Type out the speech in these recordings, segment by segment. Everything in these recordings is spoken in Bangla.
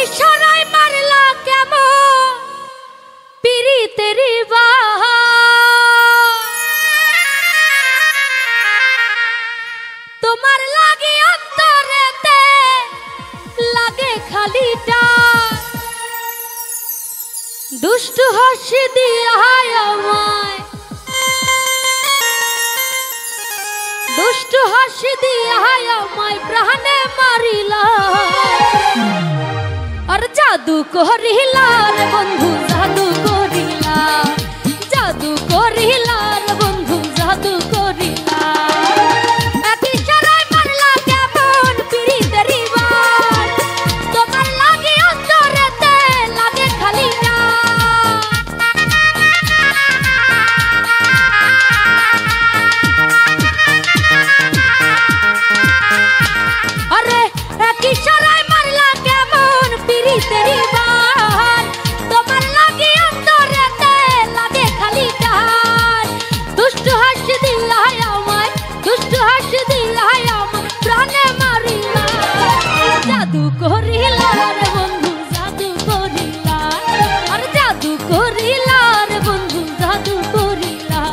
ইশারায় মারলা কেমন পিরিতের তোমার লাগে অন্তরেতে লাগে খালিটা দুষ্ট হাসি দিয়া আমায় দুষ্ট হাসি দিয়া আমায় প্রাণে মারিলা আর জাদু করিলা রে বন্ধু জাদু করিলা জাদু করিলা রে বন্ধু জাদু করিলা এক ইশারায় মারলা কেমন পিরিতের বান তোমার লাগে অন্তরেতে লাগে খালি আরে এক ইশারায় মারলা কেমন পিরিতের বান তোমার লাগে অন্তরেতে লাগে খালি টান দুষ্ট হাসি দিলা আমায় দুষ্ট হাসি দিলা আমায় প্রাণে মারিলা জাদু করিলা রে বন্ধু জাদু করিলা আর জাদু করিলা রে বন্ধু জাদু করিলা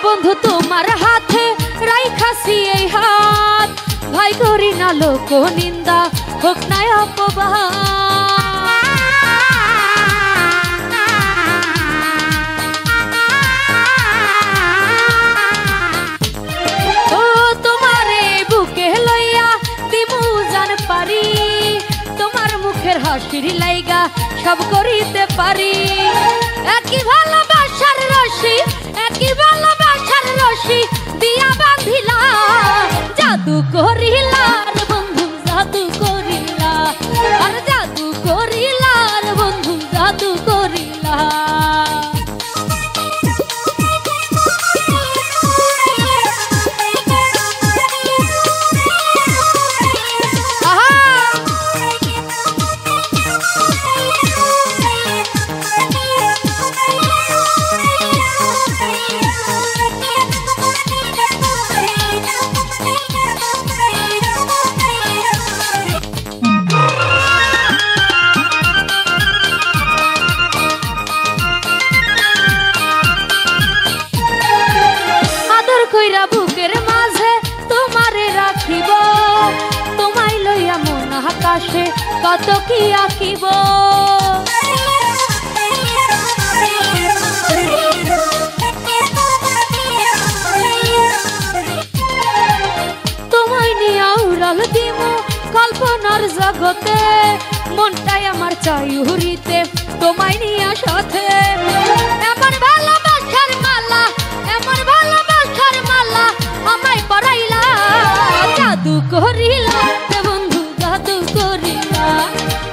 বন্ধু তোমার হাতে রাইখাছি এই হাত ভাই করি না লোক নিন্দা হোক না অপবাদ ও তোমারে বুকে লইয়া দিমু জান পারি তোমার মুখের হাসির লাইগা সব করিতে পারি একই ভালোবাসার রশি একই ভালোবাসার রশি দিয়া বাঁধিলা জাদু করিলা রে বন্ধু জাদু করিলা আর জাদু করিলা রে বন্ধু জাদু করিলা বুকের মাঝে তোমারে রাখিব তোমায় লইয়া মন আকাশে কত কি আঁকিব তোমায় নিয়ে উড়াল দিব কল্পনার জগতে মনটাই আমার চাই উড়িতে তোমায় নিয়ে সাথে এমন ভালোবাসার মালা এমন ভালোবাসার মালা আমায় পরাইলা জাদু করিলা রে বন্ধু জাদু করিলা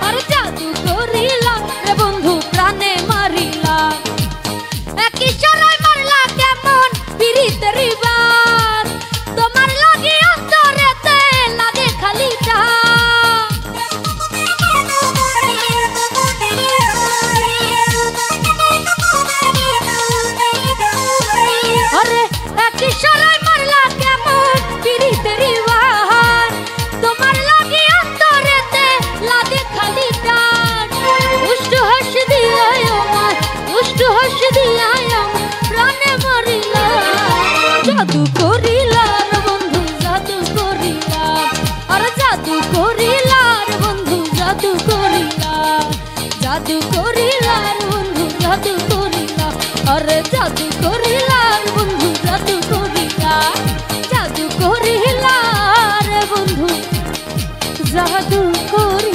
আর জাদু করিলা রে বন্ধু প্রাণে মারিলা এক ইশারায় মারলা কেমন পিরিতের বান তোমার লাগে অন্তরেতে লাগে খালি আরে এক ইশারায় মারলা কেমন পিরিতের বান তোমার লাগে অন্তরেতে লাগে খালি টান দুষ্ট হাসি দিয়া আমায় দুষ্ট হাসি দিয়া আমায় প্রাণে মারিলা জাদু করিলা রে বন্ধু জাদু করিলা আর জাদু করিলা রে বন্ধু জাদু করিলা জাদু করিলা রে বন্ধু জাদু করিলা আরে জাদু করিলা রে বন্ধু জাদু করিলা জাদু করিলা রে বন্ধু জাদু করিলা।